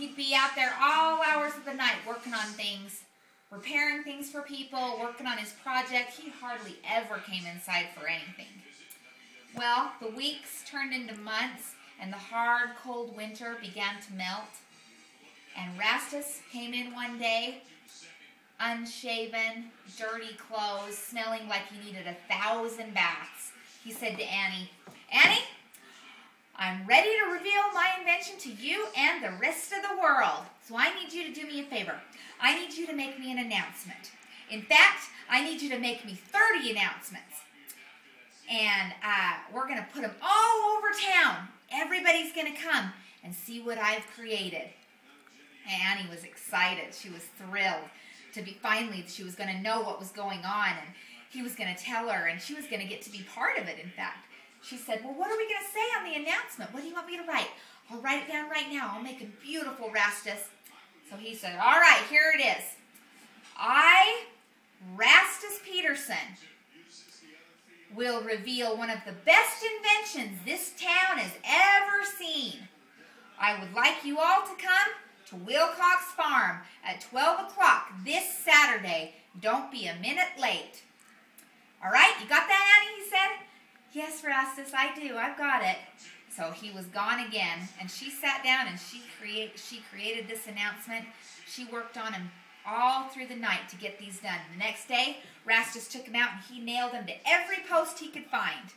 He'd be out there all hours of the night working on things, repairing things for people, working on his project. He hardly ever came inside for anything. Well, the weeks turned into months, and the hard, cold winter began to melt. And Ratus came in one day, unshaven, dirty clothes, smelling like he needed 1,000 baths. He said to Annie, "Annie, I'm ready to reveal my invention to you and the rest of the world. So I need you to do me a favor. I need you to make me an announcement. In fact, I need you to make me 30 announcements. And we're going to put them all over town. Everybody's going to come and see what I've created." And Annie was excited. She was thrilled to be finally, she was going to know what was going on, and he was going to tell her, and she was going to get to be part of it, in fact. She said, "Well, what are we going to say on the announcement? What do you want me to write?" "I'll write it down right now. I'll make it beautiful, Ratus." So he said, "All right, here it is. I, Ratus Peterson, will reveal one of the best inventions this town has ever seen. I would like you all to come to Wilcox Farm at 12 o'clock this Saturday. Don't be a minute late." "All right, you got that, Annie?" he said. "Yes, Ratus, I do. I've got it." So he was gone again, and she sat down and she created this announcement. She worked on him all through the night to get these done. The next day, Ratus took him out and he nailed them to every post he could find.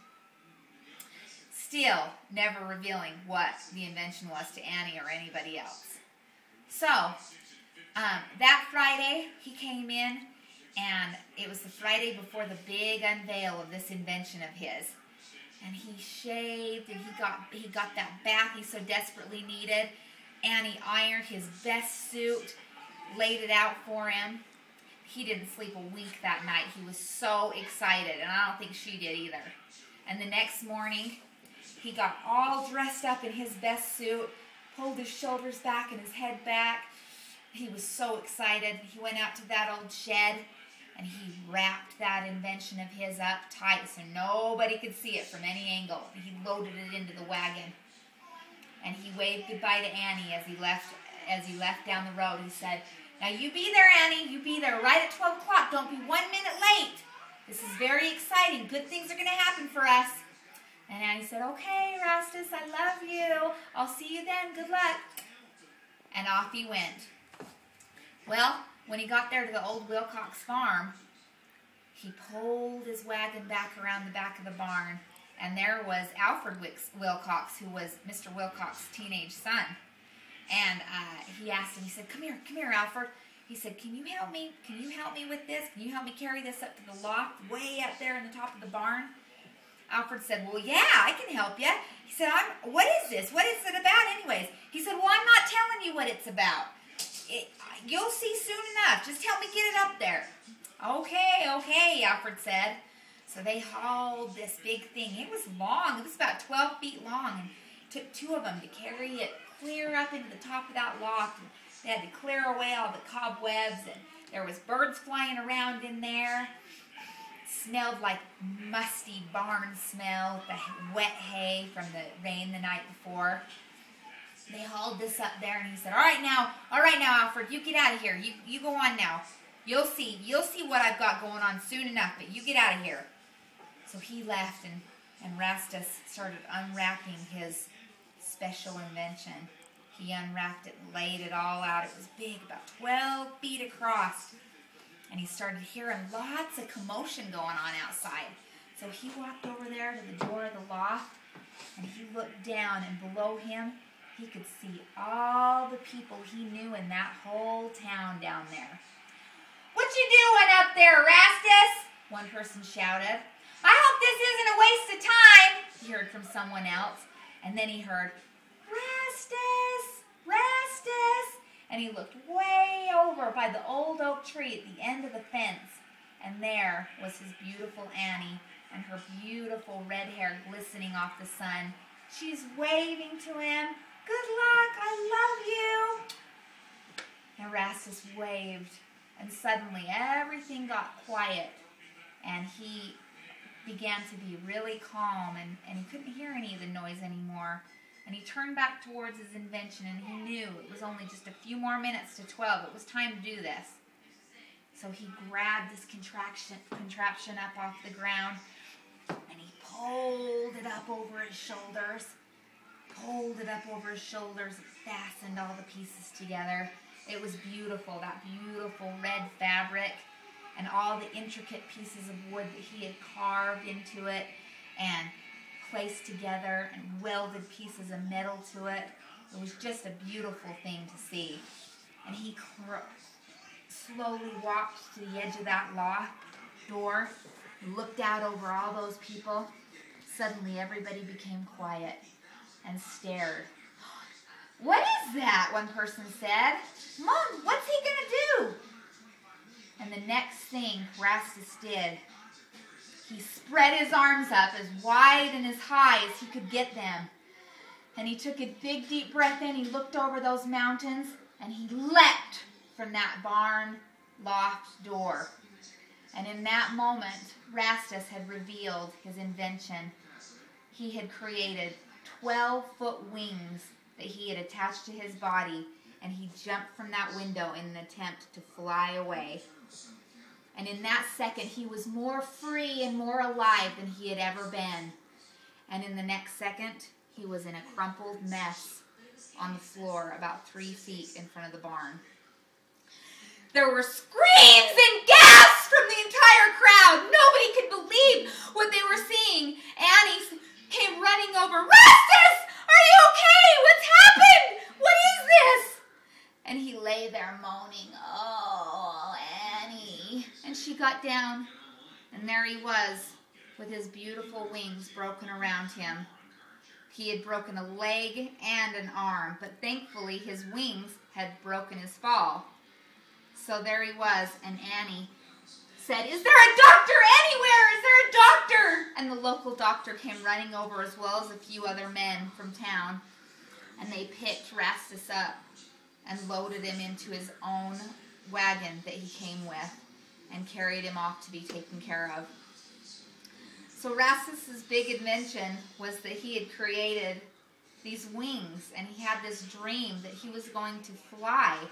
Still, never revealing what the invention was to Annie or anybody else. So, that Friday, he came in, and it was the Friday before the big unveil of this invention of his. And he shaved, and he got that bath he so desperately needed. Annie ironed his best suit, laid it out for him. He didn't sleep a wink that night. He was so excited, and I don't think she did either. And the next morning, he got all dressed up in his best suit, pulled his shoulders back and his head back. He was so excited. He went out to that old shed, and he wrapped that invention of his up tight so nobody could see it from any angle. He loaded it into the wagon, and he waved goodbye to Annie as he left down the road. He said, "Now you be there, Annie. You be there right at 12 o'clock. Don't be 1 minute late. This is very exciting. Good things are going to happen for us." And Annie said, "Okay, Ratus, I love you. I'll see you then. Good luck." And off he went. Well, when he got there to the old Wilcox farm, he pulled his wagon back around the back of the barn, and there was Alfred Wilcox, who was Mr. Wilcox's teenage son. And he asked him, he said, come here, Alfred." He said, Can you help me with this? Can you help me carry this up to the loft way up there in the top of the barn?" Alfred said, "Well, yeah, I can help you." He said, "What is this? What is it about anyways?" He said, "Well, I'm not telling you what it's about. You'll see soon enough. Just help me get it up there." Okay, Alfred said. So they hauled this big thing. It was long. It was about 12 feet long. And it took two of them to carry it clear up into the top of that loft. And they had to clear away all the cobwebs. And there was birds flying around in there. Smelled like musty barn smell, the wet hay from the rain the night before. They hauled this up there, and he said, all right now, Alfred, you get out of here. You go on now. You'll see what I've got going on soon enough, but you get out of here." So he left, and Ratus started unwrapping his special invention. He unwrapped it and laid it all out. It was big, about 12 feet across. And he started hearing lots of commotion going on outside. So he walked over there to the door of the loft, and he looked down, and below him, he could see all the people he knew in that whole town down there. "What you doing up there, Ratus?" one person shouted. "I hope this isn't a waste of time," he heard from someone else. And then he heard, "Ratus, Ratus." And he looked way over by the old oak tree at the end of the fence. And there was his beautiful Annie and her beautiful red hair glistening off the sun. She's waving to him. "Good luck, I love you." And Ratus waved, and suddenly everything got quiet, and he began to be really calm, and he couldn't hear any of the noise anymore. And he turned back towards his invention, and he knew it was only just a few more minutes to 12. It was time to do this. So he grabbed this contraption up off the ground, and he pulled it up over his shoulders. Pulled it up over his shoulders, and fastened all the pieces together. It was beautiful, that beautiful red fabric, and all the intricate pieces of wood that he had carved into it, and placed together, and welded pieces of metal to it. It was just a beautiful thing to see. And he slowly walked to the edge of that loft door, looked out over all those people. Suddenly everybody became quiet and stared. "What is that?" one person said. "Mom, what's he gonna do?" And the next thing Ratus did, he spread his arms up as wide and as high as he could get them. And he took a big deep breath in, he looked over those mountains, and he leapt from that barn loft door. And in that moment, Ratus had revealed his invention. He had created 12-foot wings that he had attached to his body, and he jumped from that window in an attempt to fly away. And in that second, he was more free and more alive than he had ever been. And in the next second, he was in a crumpled mess on the floor about 3 feet in front of the barn. There were screams and gasps from the entire crowd. Nobody could believe what they were seeing. Annie came running over. "Ratus, are you okay? What's happened? What is this?" And he lay there moaning, "Oh, Annie." And she got down, and there he was with his beautiful wings broken around him. He had broken a leg and an arm, but thankfully his wings had broken his fall. So there he was, and Annie said, "Is there a doctor anywhere? Is there a doctor?" And the local doctor came running over, as well as a few other men from town, and they picked Ratus up and loaded him into his own wagon that he came with and carried him off to be taken care of. So Ratus's big invention was that he had created these wings, and he had this dream that he was going to fly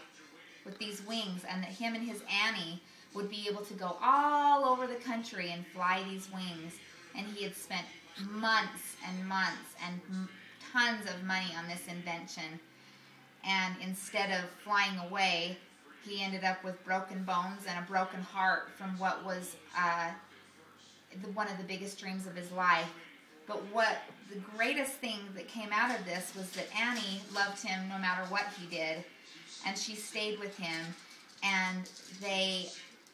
with these wings, and that him and his Annie would be able to go all over the country and fly these wings. And he had spent months and months and tons of money on this invention. And instead of flying away, he ended up with broken bones and a broken heart from what was one of the biggest dreams of his life. But what the greatest thing that came out of this was that Annie loved him no matter what he did. And she stayed with him, and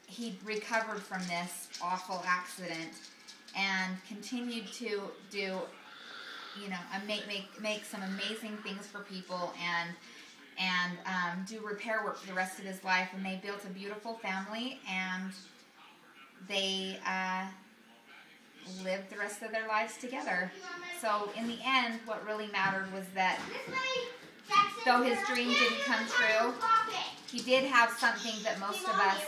he recovered from this awful accident and continued to do, make some amazing things for people and do repair work for the rest of his life. And they built a beautiful family, and they lived the rest of their lives together. So in the end, what really mattered was that though his dream didn't come true, he did have something that most of us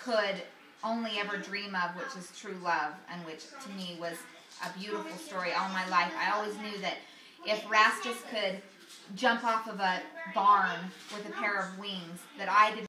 could only ever dream of, which is true love, and which to me was a beautiful story all my life. I always knew that if Ratus could jump off of a barn with a pair of wings, that I did